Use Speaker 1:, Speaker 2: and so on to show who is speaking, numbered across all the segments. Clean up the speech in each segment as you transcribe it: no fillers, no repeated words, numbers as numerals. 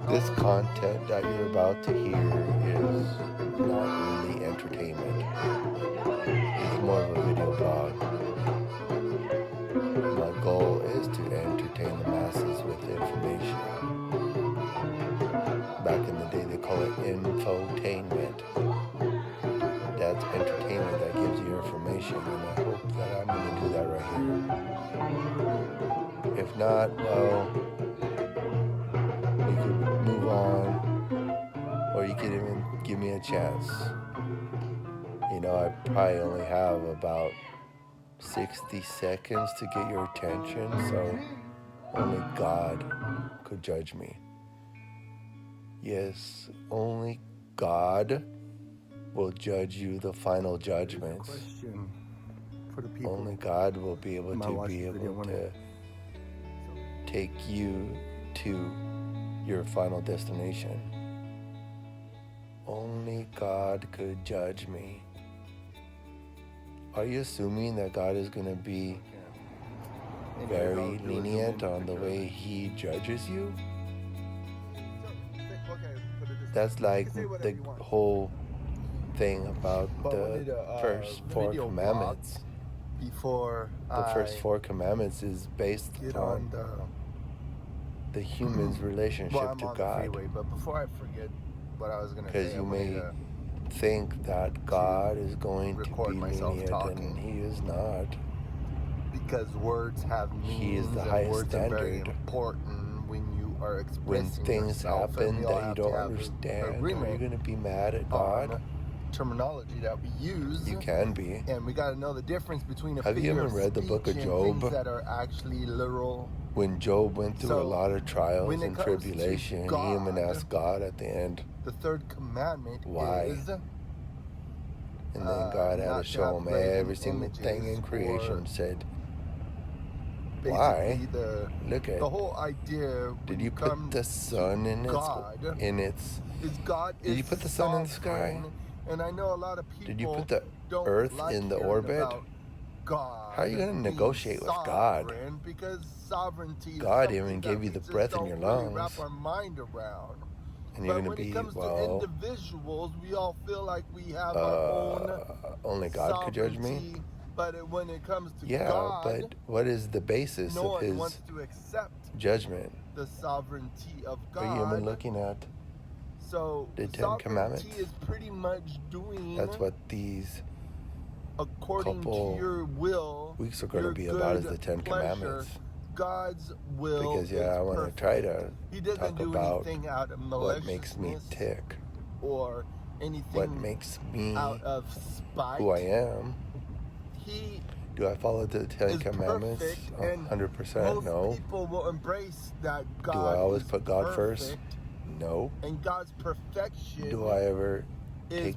Speaker 1: This content that you're about to hear is not really entertainment. It's more of a video blog. My goal is to entertain the masses with information. Back in the day, they call it infotainment. That's entertainment that gives you information, and I hope that I'm going to do that right here. If not, well, you could move on, or you could even give me a chance. You know, I probably only have about 60 seconds to get your attention, so only God could judge me. Yes, only God will judge you the final judgments. Only God will be able to take you to your final destination. Only God could judge me. Are you assuming that God is going to be very lenient on the way He judges you? That's like the whole thing about the first four commandments. The first four commandments is based on the human's relationship to God.
Speaker 2: But before I forget what I was going to say,
Speaker 1: because you may think that God is going to be lenient, and He is not.
Speaker 2: Because words have meanings.
Speaker 1: He is the highest
Speaker 2: words
Speaker 1: standard.
Speaker 2: Are very important when you are expressing
Speaker 1: when things
Speaker 2: yourself,
Speaker 1: happen that you don't understand, are you going to be mad at God?
Speaker 2: Terminology that we use.
Speaker 1: You can be.
Speaker 2: And we got to know the difference between a
Speaker 1: Have you ever read the book of Job?
Speaker 2: Things that are actually literal.
Speaker 1: When Job went through a lot of trials and tribulation,
Speaker 2: God,
Speaker 1: he even asked God at the end,
Speaker 2: the third commandment
Speaker 1: why?
Speaker 2: Is,
Speaker 1: and then God had to show him every single thing in creation, said, why? Look at
Speaker 2: the whole idea.
Speaker 1: Did you put the sun in its did you put the sun in the sky?
Speaker 2: And I know a lot of people.
Speaker 1: Did you put the earth in the orbit?
Speaker 2: God,
Speaker 1: how are you going to negotiate with God?
Speaker 2: Because sovereignty.
Speaker 1: God even gave you the breath in your lungs.
Speaker 2: Wrap our mind around.
Speaker 1: And you're going to be, well,
Speaker 2: to individuals, we all feel like we have our own.
Speaker 1: Only God could judge me.
Speaker 2: But when it comes to
Speaker 1: God, but what is the basis of His
Speaker 2: wants to accept
Speaker 1: judgment?
Speaker 2: The sovereignty of God.
Speaker 1: Are you even looking at the 10 Commandments?
Speaker 2: Is pretty much doing.
Speaker 1: That's what these
Speaker 2: according to your will.
Speaker 1: Weeks are going to be about is the 10 Commandments.
Speaker 2: God's will.
Speaker 1: Because I want to try to talk about
Speaker 2: out of
Speaker 1: what makes me tick,
Speaker 2: or anything
Speaker 1: what makes me
Speaker 2: out of spite.
Speaker 1: Who I am. Do I follow the 10 Commandments? 100% no.
Speaker 2: People will embrace that God.
Speaker 1: Do I always put God first? No.
Speaker 2: And God's perfection.
Speaker 1: Do I ever take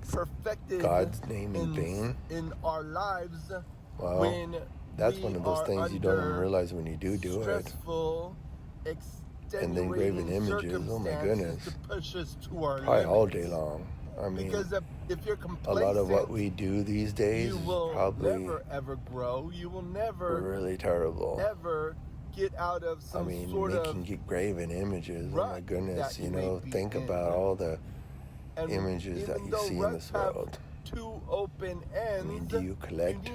Speaker 1: God's name in vain?
Speaker 2: In our lives.
Speaker 1: Well, when that's one of those things you don't even realize when you do it. And then graven images, oh my goodness. Probably all day long. I mean,
Speaker 2: because if you're
Speaker 1: a lot of what we do these days
Speaker 2: you will
Speaker 1: probably
Speaker 2: never ever grow. You will never
Speaker 1: really terrible.
Speaker 2: Ever get out of some
Speaker 1: making graven images. Oh my goodness, think about all the images that you see in this world.
Speaker 2: Two open ends.
Speaker 1: Do you collect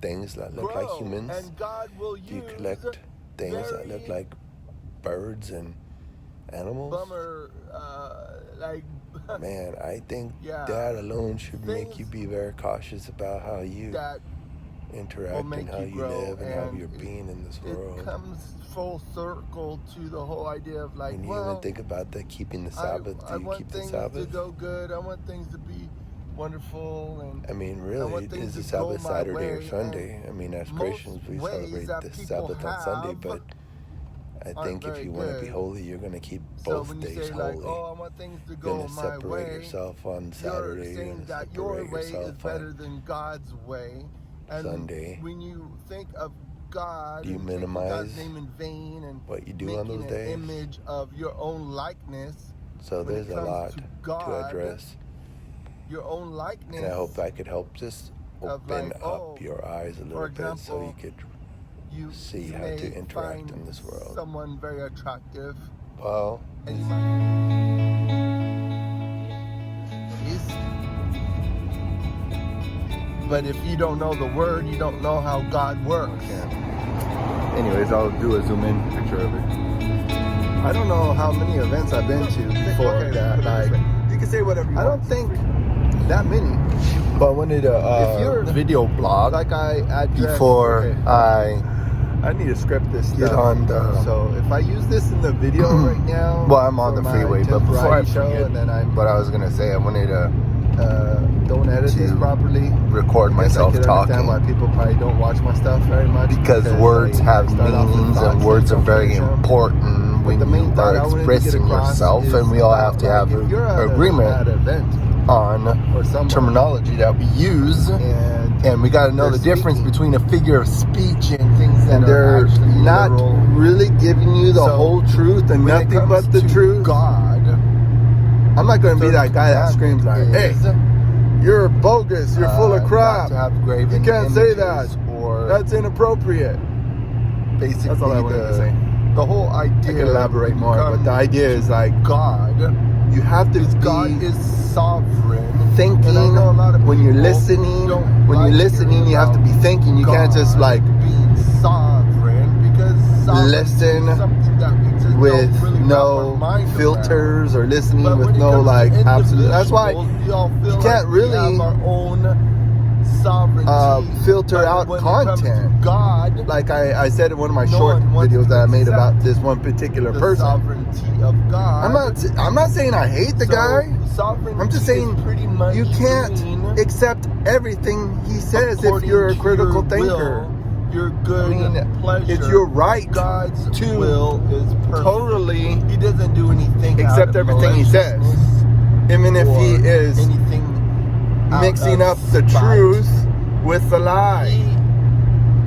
Speaker 1: things that look like humans?
Speaker 2: And God will
Speaker 1: do you collect things that look like birds and animals? Man, I think that alone should make you be very cautious about how you interact and how you live and how you're being in this world.
Speaker 2: It comes full circle to the whole idea of
Speaker 1: when you even think about keeping the Sabbath, do you keep the Sabbath?
Speaker 2: I want things to go good. I want things to be wonderful. And
Speaker 1: I mean, really, is the Sabbath Saturday or Sunday? I mean, as Christians, we celebrate the Sabbath on Sunday, but I think if you want to be holy, you're going to keep both days holy.
Speaker 2: I want things to
Speaker 1: go my way. You're going to separate yourself on Saturday.
Speaker 2: You're saying that your way is better than God's way. And
Speaker 1: Sunday.
Speaker 2: When you think of God,
Speaker 1: do you minimize
Speaker 2: God's name in vain and
Speaker 1: what you do on those days?
Speaker 2: An image of your own likeness.
Speaker 1: So there's a lot to address.
Speaker 2: Your own likeness.
Speaker 1: And I hope I could help just open up your eyes a little bit so you could see how to interact in this world.
Speaker 2: Someone very attractive.
Speaker 1: Well,
Speaker 2: but if you don't know the word, you don't know how God works.
Speaker 3: Yeah. Anyways, I'll do a zoom in picture of it.
Speaker 2: I don't know how many events I've been to before that. Like,
Speaker 3: you can say whatever you
Speaker 2: I
Speaker 3: want.
Speaker 2: don't think that many.
Speaker 3: But I wanted
Speaker 2: If you're
Speaker 3: a video blog
Speaker 2: Like I addressed
Speaker 3: before I
Speaker 2: need to script this
Speaker 3: get
Speaker 2: stuff.
Speaker 3: on the.
Speaker 2: So if I use this in the video right now,
Speaker 3: Well, I'm on
Speaker 2: for
Speaker 3: the
Speaker 2: my
Speaker 3: freeway, but before I
Speaker 2: variety show,
Speaker 3: forget,
Speaker 2: and then I'm
Speaker 3: what I was gonna say, I wanted to
Speaker 2: don't edit this
Speaker 3: to
Speaker 2: properly.
Speaker 3: record
Speaker 2: I guess
Speaker 3: myself
Speaker 2: I could understand why
Speaker 3: talking
Speaker 2: people probably don't watch my stuff very much
Speaker 3: because words
Speaker 2: I
Speaker 3: have
Speaker 2: start off with
Speaker 3: meanings
Speaker 2: thoughts
Speaker 3: and words are
Speaker 2: don't
Speaker 3: very
Speaker 2: finish them.
Speaker 3: important when
Speaker 2: the main
Speaker 3: you
Speaker 2: thought
Speaker 3: are
Speaker 2: I wanted to get
Speaker 3: expressing
Speaker 2: across
Speaker 3: yourself,
Speaker 2: is
Speaker 3: and we all
Speaker 2: about,
Speaker 3: have to have
Speaker 2: if you're at
Speaker 3: agreement
Speaker 2: at an event
Speaker 3: on
Speaker 2: or somewhere,
Speaker 3: terminology that we use, and we got to know the
Speaker 2: they're
Speaker 3: difference
Speaker 2: speaking.
Speaker 3: between a figure of speech and things that
Speaker 2: and
Speaker 3: are
Speaker 2: they're
Speaker 3: actually
Speaker 2: not
Speaker 3: literal.
Speaker 2: really giving you the
Speaker 3: So,
Speaker 2: whole truth and
Speaker 3: when it
Speaker 2: nothing
Speaker 3: comes
Speaker 2: but the
Speaker 3: to
Speaker 2: truth.
Speaker 3: God,
Speaker 2: I'm not going to be that guy that screams like, "Hey, you're bogus. You're full of crap.
Speaker 3: Not to have graven
Speaker 2: You can't say that.
Speaker 3: images or
Speaker 2: That's inappropriate."
Speaker 3: basically
Speaker 2: That's all I wanted to say.
Speaker 3: the whole idea.
Speaker 2: I can elaborate more, but the idea is like
Speaker 3: God.
Speaker 2: you have to be
Speaker 3: God is sovereign.
Speaker 2: thinking
Speaker 3: And I know a lot of
Speaker 2: when you're
Speaker 3: people
Speaker 2: listening.
Speaker 3: don't
Speaker 2: When you're
Speaker 3: like
Speaker 2: listening,
Speaker 3: hearing
Speaker 2: you have to be
Speaker 3: about
Speaker 2: thinking. You can't just
Speaker 3: God
Speaker 2: like
Speaker 3: being sovereign, because sovereignty
Speaker 2: listen
Speaker 3: is something that we just
Speaker 2: with
Speaker 3: don't really wrap our
Speaker 2: no
Speaker 3: mind around.
Speaker 2: filters or listening
Speaker 3: But
Speaker 2: with
Speaker 3: when it
Speaker 2: no
Speaker 3: comes to
Speaker 2: like absolute. That's why
Speaker 3: individuals, we all feel
Speaker 2: you can't
Speaker 3: like
Speaker 2: really,
Speaker 3: we have our own sovereignty.
Speaker 2: filter
Speaker 3: But
Speaker 2: out
Speaker 3: when it comes to
Speaker 2: content.
Speaker 3: God,
Speaker 2: Like I said in one of my
Speaker 3: No
Speaker 2: short
Speaker 3: one wants
Speaker 2: videos
Speaker 3: to
Speaker 2: that I made about
Speaker 3: accept
Speaker 2: this one particular
Speaker 3: the
Speaker 2: person.
Speaker 3: sovereignty of God.
Speaker 2: I'm not saying I hate the guy.
Speaker 3: Sovereignty
Speaker 2: I'm just saying
Speaker 3: is pretty much
Speaker 2: you can't
Speaker 3: mean
Speaker 2: accept everything he says if
Speaker 3: according
Speaker 2: you're a
Speaker 3: to
Speaker 2: critical
Speaker 3: your
Speaker 2: thinker.
Speaker 3: will, your good
Speaker 2: I mean,
Speaker 3: pleasure.
Speaker 2: it's your right
Speaker 3: God's
Speaker 2: to
Speaker 3: will is perfect.
Speaker 2: totally
Speaker 3: He doesn't do anything
Speaker 2: accept
Speaker 3: out of
Speaker 2: everything he says.
Speaker 3: maliciousness
Speaker 2: Even if he
Speaker 3: or
Speaker 2: is
Speaker 3: anything out
Speaker 2: mixing
Speaker 3: of
Speaker 2: up the
Speaker 3: spite.
Speaker 2: truth with the lie.
Speaker 3: He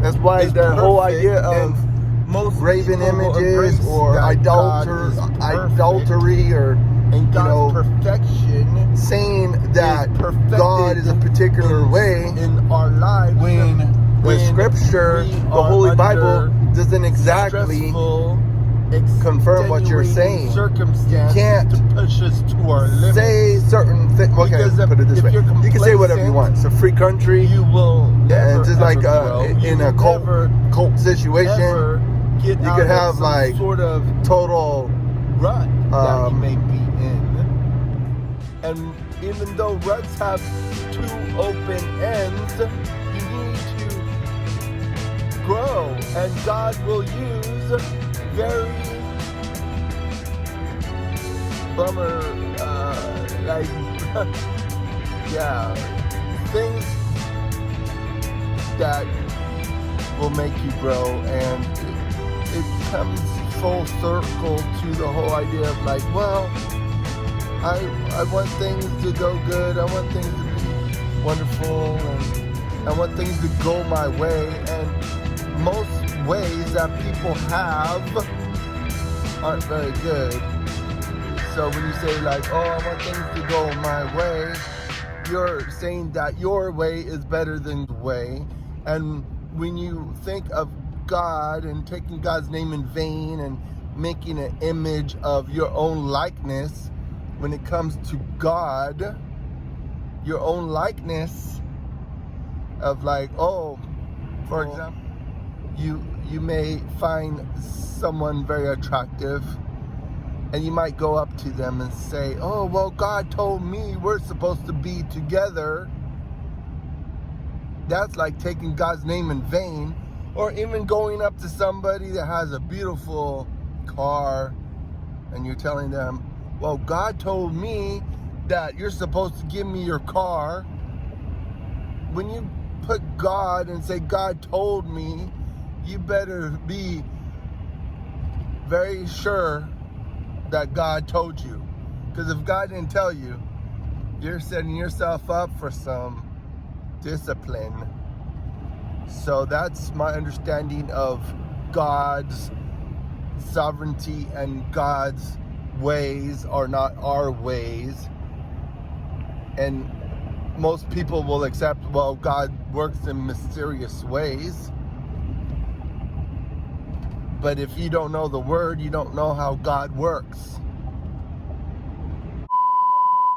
Speaker 2: That's why
Speaker 3: is
Speaker 2: the whole
Speaker 3: perfect,
Speaker 2: idea of
Speaker 3: and most
Speaker 2: graven
Speaker 3: people will
Speaker 2: images
Speaker 3: embrace
Speaker 2: or
Speaker 3: that God is perfect,
Speaker 2: idolatry or
Speaker 3: and God's perfection
Speaker 2: saying that
Speaker 3: is perfected
Speaker 2: God is a particular way
Speaker 3: in our lives
Speaker 2: when the scripture,
Speaker 3: we
Speaker 2: the
Speaker 3: are
Speaker 2: Holy
Speaker 3: under
Speaker 2: Bible, doesn't exactly
Speaker 3: stressful,
Speaker 2: confirm what you're
Speaker 3: extenuating
Speaker 2: saying.
Speaker 3: circumstances
Speaker 2: You can't
Speaker 3: to push us to our limits.
Speaker 2: say certain things. Okay,
Speaker 3: Because
Speaker 2: put it this
Speaker 3: if
Speaker 2: way.
Speaker 3: you're
Speaker 2: You can say whatever you
Speaker 3: complacent,
Speaker 2: want. It's a free country.
Speaker 3: You will never,
Speaker 2: And just like
Speaker 3: ever grow.
Speaker 2: in
Speaker 3: You
Speaker 2: a
Speaker 3: will never,
Speaker 2: cult situation,
Speaker 3: ever get
Speaker 2: you
Speaker 3: out
Speaker 2: could
Speaker 3: of
Speaker 2: have
Speaker 3: some
Speaker 2: like
Speaker 3: sort of
Speaker 2: total
Speaker 3: rut that you may be in. And even though ruts have two open ends, you need to grow. And God will use very bummer, like, yeah, things that will make you grow. And it comes full circle to the whole idea of like, well, I want things to go good. I want things to be wonderful, and I want things to go my way. And most ways that people have aren't very good. So when you say like, oh, I want things to go my way, you're saying that your way is better than the way. And when you think of God and taking God's name in vain and making an image of your own likeness, when it comes to God, your own likeness of like, oh, for example, you may find someone very attractive, and you might go up to them and say, oh, well, God told me we're supposed to be together. That's like taking God's name in vain. Or even going up to somebody that has a beautiful car, and you're telling them, well, God told me that you're supposed to give me your car. When you put God and say, God told me, you better be very sure that God told you. Because if God didn't tell you, you're setting yourself up for some discipline. So that's my understanding of God's sovereignty, and God's ways are not our ways. And most people will accept, well, God works in mysterious ways. But if you don't know the word, you don't know how God works.